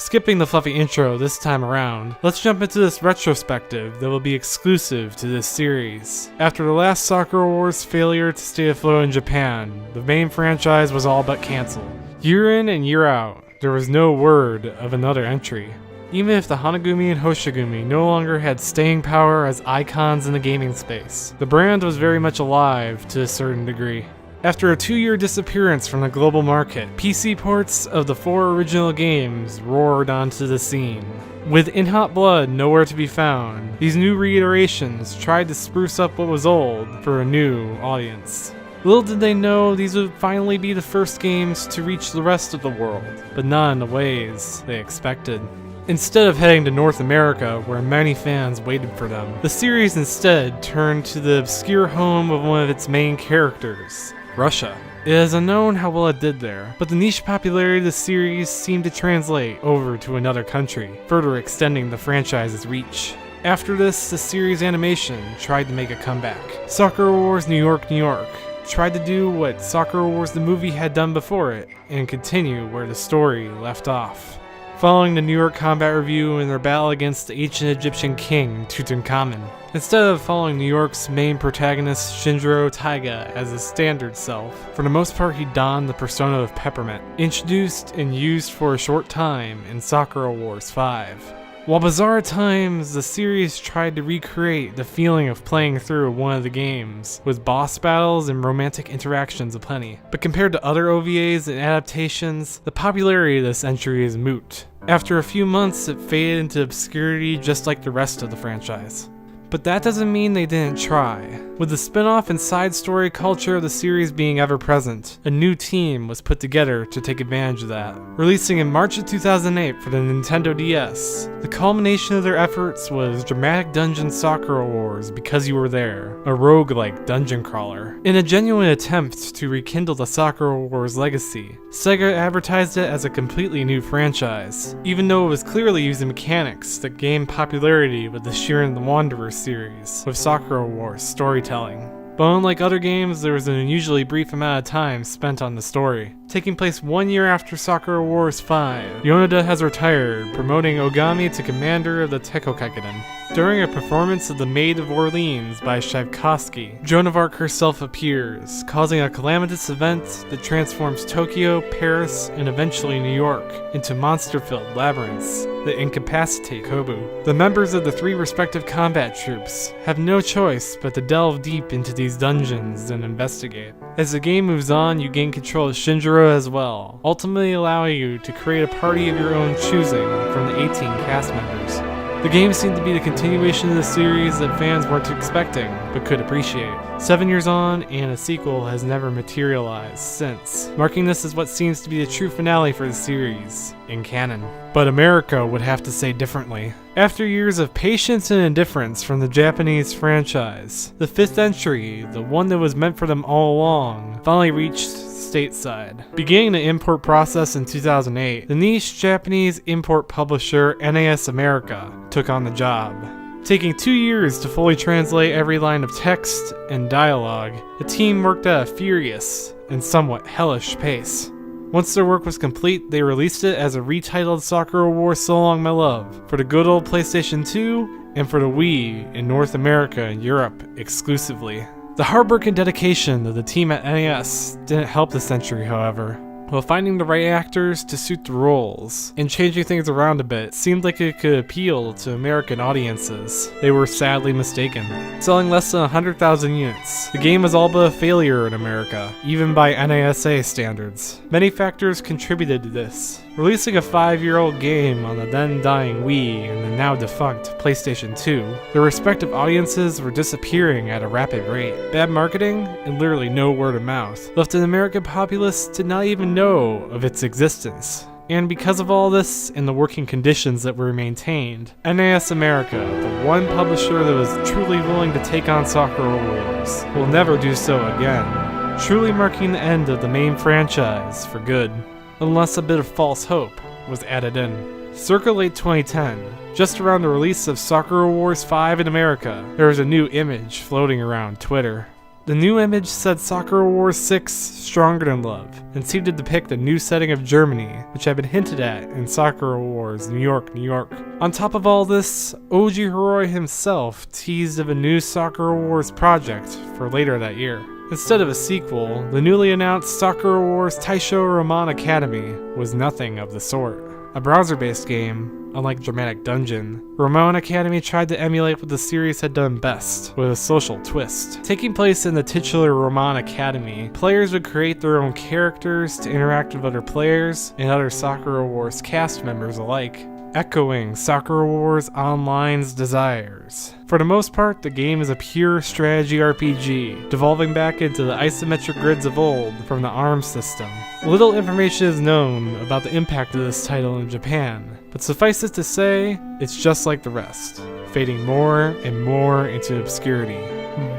Skipping the fluffy intro this time around, let's jump into this retrospective that will be exclusive to this series. After the last Sakura Wars failure to stay afloat in Japan, the main franchise was all but cancelled. Year in and year out, there was no word of another entry. Even if the Hanagumi and Hoshigumi no longer had staying power as icons in the gaming space, the brand was very much alive to a certain degree. After a 2-year disappearance from the global market, PC ports of the 4 original games roared onto the scene. With In Hot Blood nowhere to be found, these new reiterations tried to spruce up what was old for a new audience. Little did they know these would finally be the first games to reach the rest of the world, but not in the ways they expected. Instead of heading to North America, where many fans waited for them, the series instead turned to the obscure home of one of its main characters, Russia. It is unknown how well it did there, but the niche popularity of the series seemed to translate over to another country, further extending the franchise's reach. After this, the series animation tried to make a comeback. Sakura Wars New York, New York tried to do what Sakura Wars the movie had done before it, and continue where the story left off. Following the New York combat review and their battle against the ancient Egyptian king, Tutankhamun. Instead of following New York's main protagonist, Shinjiro Taiga, as his standard self, for the most part he donned the persona of Peppermint, introduced and used for a short time in Sakura Wars 5. While bizarre at times, the series tried to recreate the feeling of playing through one of the games, with boss battles and romantic interactions aplenty. But compared to other OVAs and adaptations, the popularity of this entry is moot. After a few months, it faded into obscurity just like the rest of the franchise. But that doesn't mean they didn't try. With the spin-off and side story culture of the series being ever present, a new team was put together to take advantage of that. Releasing in March of 2008 for the Nintendo DS, the culmination of their efforts was Dramatic Dungeon Sakura Wars Because You Were There, a roguelike dungeon crawler. In a genuine attempt to rekindle the Sakura Wars legacy, Sega advertised it as a completely new franchise, even though it was clearly using mechanics that gained popularity with the Shiren the Wanderer series, with Sakura Wars storytelling. But unlike other games, there was an unusually brief amount of time spent on the story. Taking place 1 year after Sakura Wars 5, Yonoda has retired, promoting Ogami to commander of the Tekokakiden. During a performance of The Maid of Orleans by Tchaikovsky, Joan of Arc herself appears, causing a calamitous event that transforms Tokyo, Paris, and eventually New York into monster-filled labyrinths that incapacitate Kobu. The members of the 3 respective combat troops have no choice but to delve deep into these dungeons and investigate. As the game moves on, you gain control of Shinjiro as well, ultimately allowing you to create a party of your own choosing from the 18 cast members. The game seemed to be the continuation of the series that fans weren't expecting, but could appreciate. 7 years on, and a sequel has never materialized since, marking this as what seems to be the true finale for the series, in canon. But America would have to say differently. After years of patience and indifference from the Japanese franchise, the 5th entry, the one that was meant for them all along, finally reached stateside. Beginning the import process in 2008, the niche Japanese import publisher NAS America took on the job. Taking 2 years to fully translate every line of text and dialogue, the team worked at a furious and somewhat hellish pace. Once their work was complete, they released it as a retitled Sakura Wars So Long My Love for the good old PlayStation 2 and for the Wii in North America and Europe exclusively. The hard work and dedication of the team at NAS didn't help this entry, however. While finding the right actors to suit the roles and changing things around a bit seemed like it could appeal to American audiences, they were sadly mistaken. Selling less than 100,000 units, the game was all but a failure in America, even by NASA standards. Many factors contributed to this. Releasing a 5-year-old game on the then dying Wii and the now defunct PlayStation 2, their respective audiences were disappearing at a rapid rate. Bad marketing and literally no word of mouth left an American populace to not even know of its existence. And because of all this and the working conditions that were maintained, NAS America, the one publisher that was truly willing to take on Sakura Wars, will never do so again, truly marking the end of the main franchise for good. Unless a bit of false hope was added in. Circa late 2010, just around the release of Sakura Wars 5 in America, there was a new image floating around Twitter. The new image said Sakura Wars 6 Stronger Than Love, and seemed to depict a new setting of Germany, which had been hinted at in Sakura Wars New York, New York. On top of all this, Oji Hiroi himself teased of a new Sakura Wars project for later that year. Instead of a sequel, the newly announced Sakura Wars Taisho Roman Academy was nothing of the sort. A browser-based game, unlike Dramatic Dungeon, Roman Academy tried to emulate what the series had done best, with a social twist. Taking place in the titular Roman Academy, players would create their own characters to interact with other players and other Sakura Wars cast members alike, echoing Sakura Wars Online's desires. For the most part, the game is a pure strategy RPG, devolving back into the isometric grids of old from the ARM system. Little information is known about the impact of this title in Japan, but suffice it to say, it's just like the rest, fading more and more into obscurity.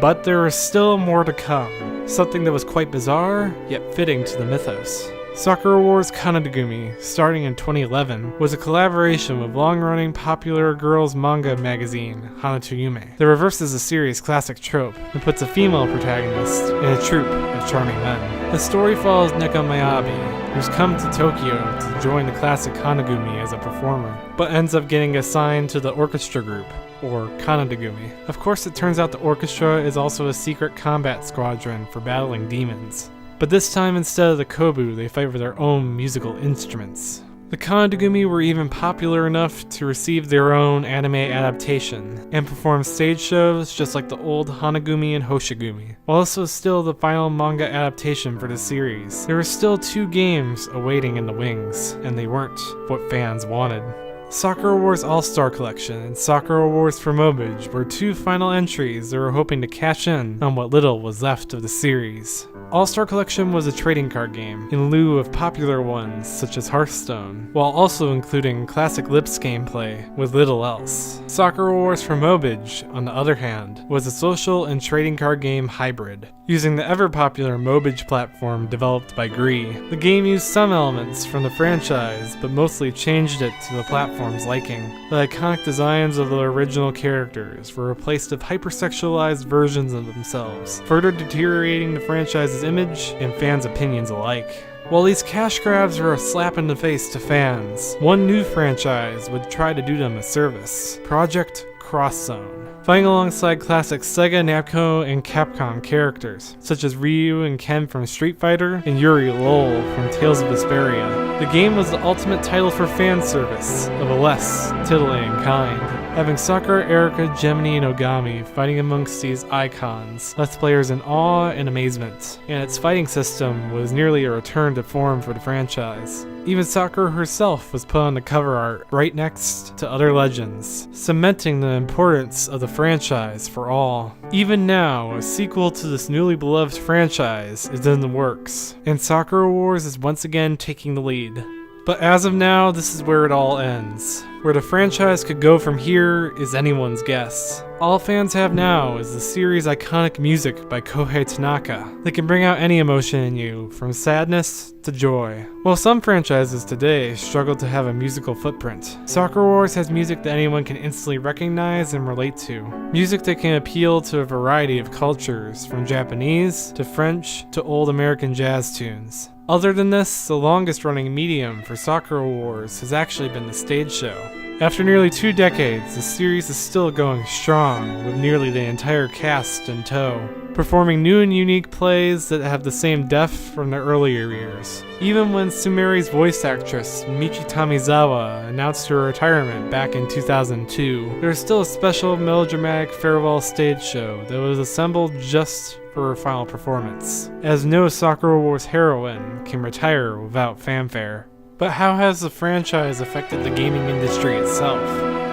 But there is still more to come, something that was quite bizarre, yet fitting to the mythos. Sakura Wars Kanadagumi, starting in 2011, was a collaboration with long-running popular girls manga magazine, Hanato Yume, that reverses the series' classic trope and puts a female protagonist in a troupe of charming men. The story follows Neko Mayabi, who's come to Tokyo to join the classic Kanagumi as a performer, but ends up getting assigned to the orchestra group, or Kanadagumi. Of course, it turns out the orchestra is also a secret combat squadron for battling demons. But this time, instead of the kobu, they fight with their own musical instruments. The Kanadagumi were even popular enough to receive their own anime adaptation, and perform stage shows just like the old Hanagumi and Hoshigumi. While this was still the final manga adaptation for the series, there were still 2 games awaiting in the wings, and they weren't what fans wanted. Sakura Wars All-Star Collection and Sakura Wars for Mobage were 2 final entries that were hoping to cash in on what little was left of the series. All-Star Collection was a trading card game, in lieu of popular ones such as Hearthstone, while also including classic Lips gameplay with little else. Sakura Wars for Mobage, on the other hand, was a social and trading card game hybrid, using the ever-popular Mobage platform developed by Gree. The game used some elements from the franchise, but mostly changed it to the platform's liking. The iconic designs of the original characters were replaced with hypersexualized versions of themselves, further deteriorating the franchise's image and fans' opinions alike. While these cash grabs were a slap in the face to fans, one new franchise would try to do them a service: Project Cross Zone. Fighting alongside classic Sega, Namco, and Capcom characters, such as Ryu and Ken from Street Fighter and Yuri Lowell from Tales of Vesperia. The game was the ultimate title for fan service, of a less titillating kind. Having Sakura, Erika, Gemini, and Ogami fighting amongst these icons left players in awe and amazement, and its fighting system was nearly a return to form for the franchise. Even Sakura herself was put on the cover art right next to other legends, cementing the importance of the franchise for all. Even now, a sequel to this newly beloved franchise is in the works, and Sakura Wars is once again taking the lead. But as of now, this is where it all ends. Where the franchise could go from here is anyone's guess. All fans have now is the series' iconic music by Kohei Tanaka that can bring out any emotion in you, from sadness to joy. While some franchises today struggle to have a musical footprint, Sakura Wars has music that anyone can instantly recognize and relate to. Music that can appeal to a variety of cultures, from Japanese to French to old American jazz tunes. Other than this, the longest running medium for Sakura Wars has actually been the stage show. After nearly 2 decades, the series is still going strong, with nearly the entire cast in tow, performing new and unique plays that have the same depth from the earlier years. Even when Sumeri's voice actress, Michi Tamizawa, announced her retirement back in 2002, there was still a special melodramatic farewell stage show that was assembled just for her final performance, as no Sakura Wars heroine can retire without fanfare. But how has the franchise affected the gaming industry itself?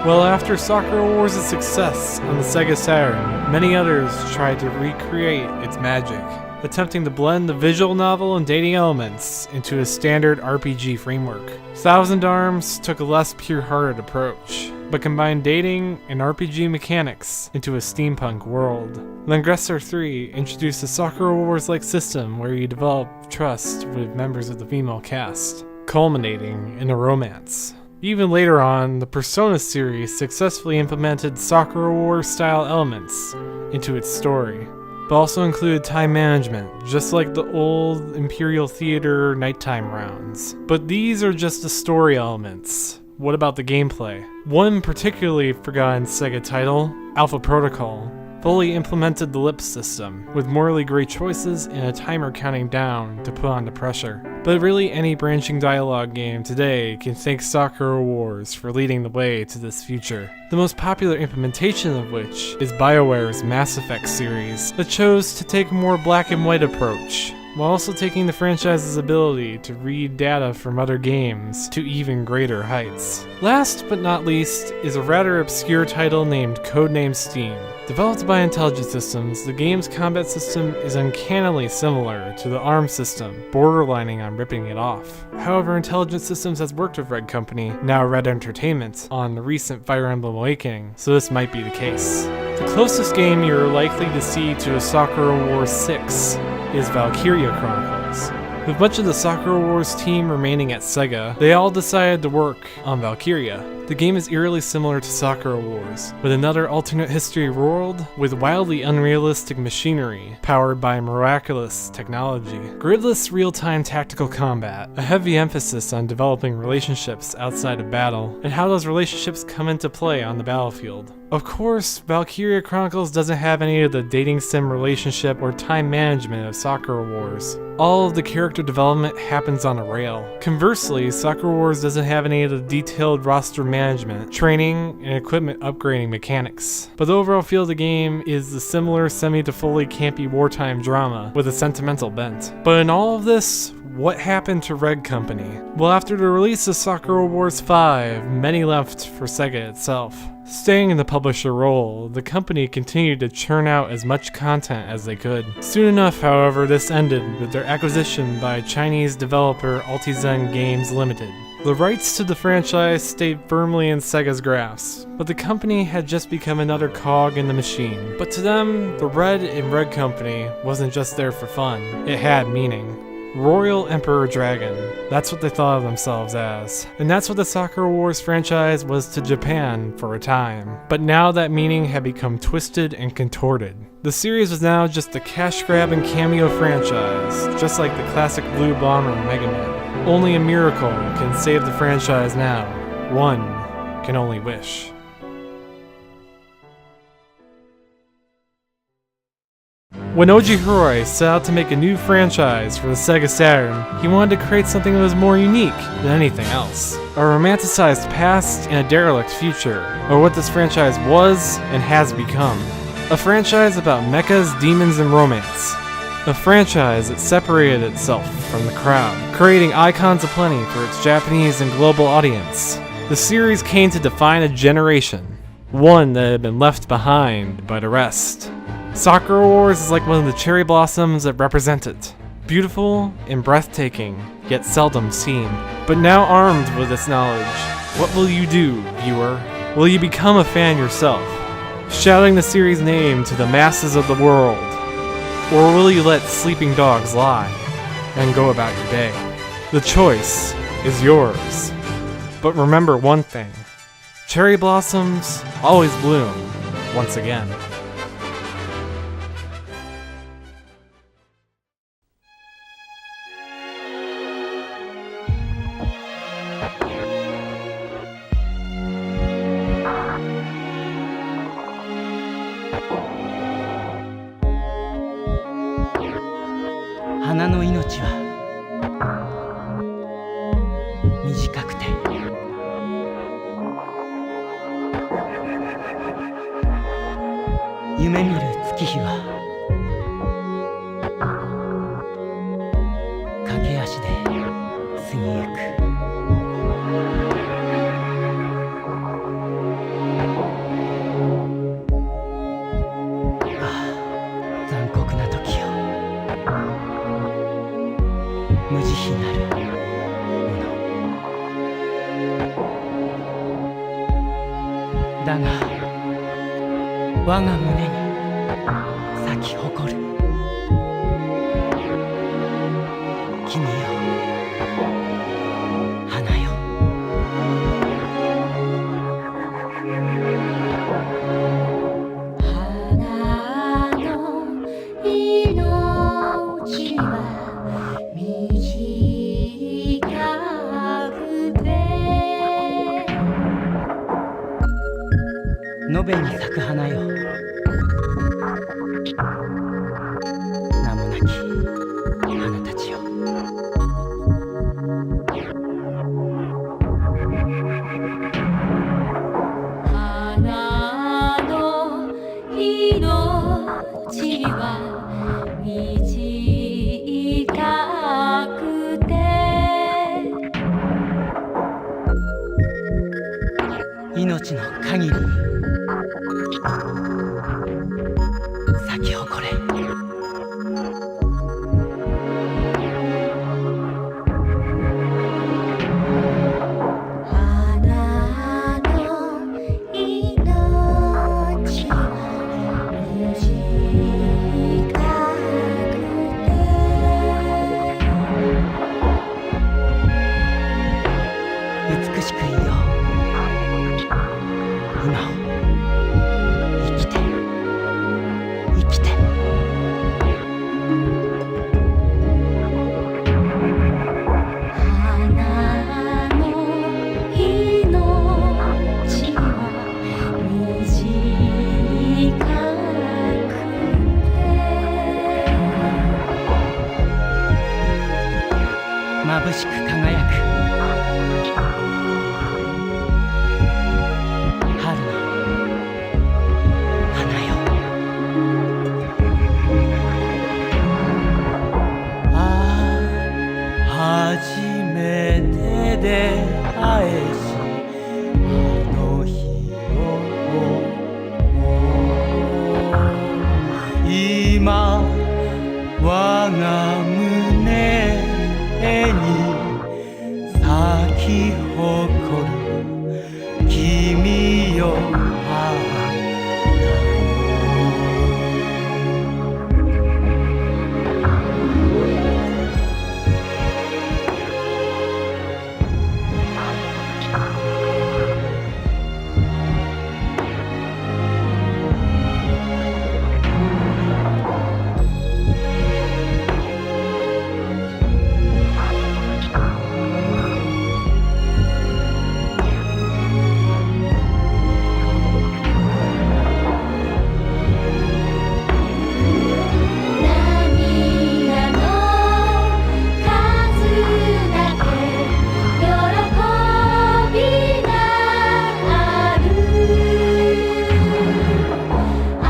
Well, after Sakura Wars' success on the Sega Saturn, many others tried to recreate its magic, attempting to blend the visual novel and dating elements into a standard RPG framework. Thousand Arms took a less pure-hearted approach, but combined dating and RPG mechanics into a steampunk world. Langresser 3 introduced a Sakura Wars-like system where you develop trust with members of the female cast, culminating in a romance. Even later on, the Persona series successfully implemented Sakura Wars-style elements into its story. but also included time management, just like the old Imperial Theater nighttime rounds. But these are just the story elements. What about the gameplay? One particularly forgotten Sega title, Alpha Protocol, fully implemented the lip system, with morally great choices and a timer counting down to put on the pressure. But really any branching dialogue game today can thank Sakura Wars for leading the way to this future. The most popular implementation of which is BioWare's Mass Effect series that chose to take a more black and white approach, while also taking the franchise's ability to read data from other games to even greater heights. Last but not least is a rather obscure title named Codename Steam. Developed by Intelligent Systems, the game's combat system is uncannily similar to the ARM system, borderlining on ripping it off. However, Intelligent Systems has worked with Red Company, now Red Entertainment, on the recent Fire Emblem Awakening, so this might be the case. The closest game you're likely to see to a Sakura Wars 6 is Valkyria Chronicles. With much of the Sakura Wars team remaining at Sega, they all decided to work on Valkyria. The game is eerily similar to Sakura Wars, with another alternate history world with wildly unrealistic machinery powered by miraculous technology, gridless real-time tactical combat, a heavy emphasis on developing relationships outside of battle, and how those relationships come into play on the battlefield. Of course, Valkyria Chronicles doesn't have any of the dating sim relationship or time management of Sakura Wars. All of the character development happens on a rail. Conversely, Sakura Wars doesn't have any of the detailed roster management, training, and equipment upgrading mechanics. But the overall feel of the game is the similar semi to fully campy wartime drama with a sentimental bent. But in all of this, what happened to Red Company? Well, after the release of Sakura Wars 5, many left for Sega itself. Staying in the publisher role, the company continued to churn out as much content as they could. Soon enough, however, this ended with their acquisition by Chinese developer Altizen Games Limited. The rights to the franchise stayed firmly in Sega's grasp, but the company had just become another cog in the machine. But to them, the Red and Red Company wasn't just there for fun, it had meaning. Royal Emperor Dragon, that's what they thought of themselves as. And that's what the Sakura Wars franchise was to Japan for a time. But now that meaning had become twisted and contorted. The series was now just a cash grab and cameo franchise, just like the classic Blue Bomber Mega Man. Only a miracle can save the franchise now. One can only wish. When Oji Hirai set out to make a new franchise for the Sega Saturn, he wanted to create something that was more unique than anything else. A romanticized past and a derelict future, or what this franchise was and has become. A franchise about mechas, demons, and romance. A franchise that separated itself from the crowd, creating icons aplenty for its Japanese and global audience. The series came to define a generation, one that had been left behind by the rest. Sakura Wars is like one of the cherry blossoms that represent it. Beautiful and breathtaking, yet seldom seen. But now armed with this knowledge, what will you do, viewer? Will you become a fan yourself, shouting the series' name to the masses of the world? Or will you let sleeping dogs lie and go about your day? The choice is yours. But remember one thing, cherry blossoms always bloom once again. べに咲く花よ、名もなき花たちよ。花の命は短くて命の限り咲き誇れ。花の命は短くて美しくいよう。今を生きて生きて。花の命は短くて眩しく輝く春の花よ。初めて出会えしあの日を今我が胸に咲き誇る君よ。涙の数だけ喜びがある。あ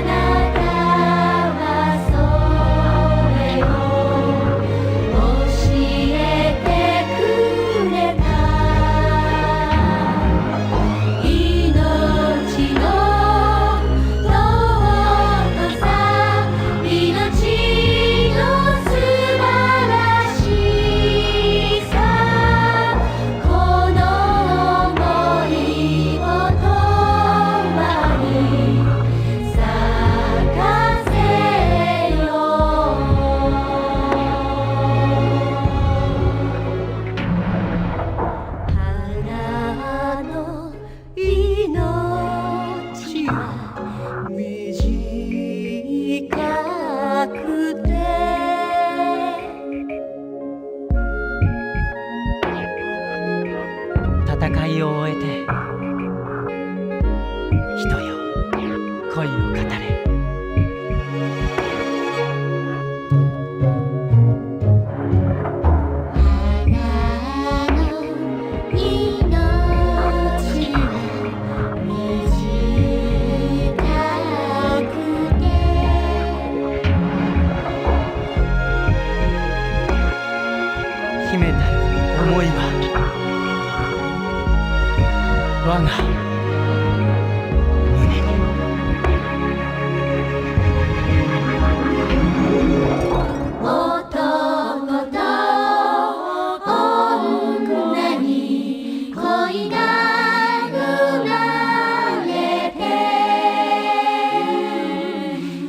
なたはそれを教えてくれた。命の尊さ、命の素晴らしさ、この想いを永遠に咲かせよう。花の命は短くて戦いを終えて人よ恋を語れ。花の命は短くて秘めたる思いは我が胸に。男と女に恋が生まれて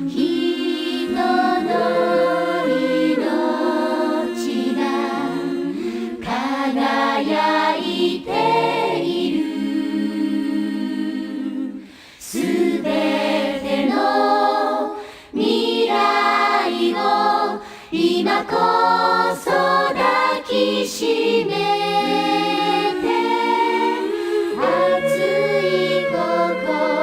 人の命が輝いている。すべての未来を今こそ抱きしめて熱い心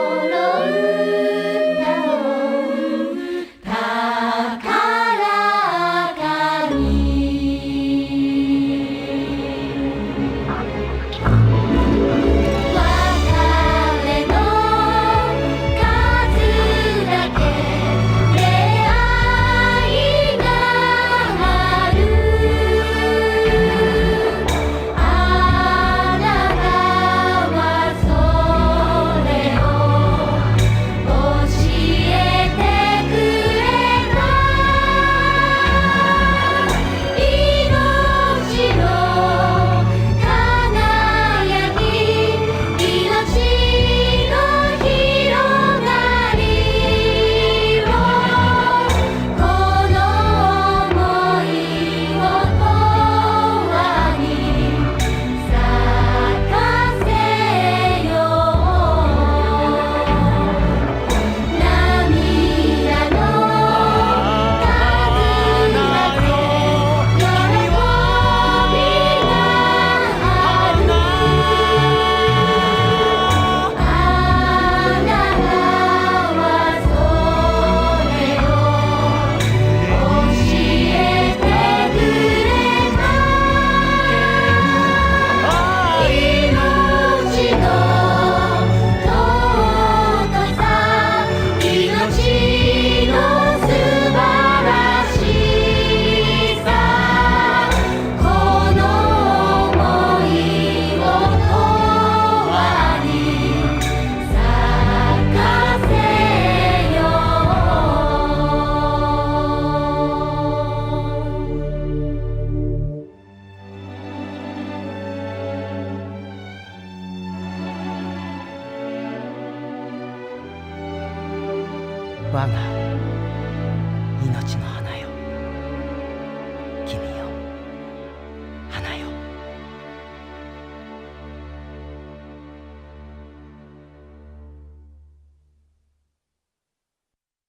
命の花よ。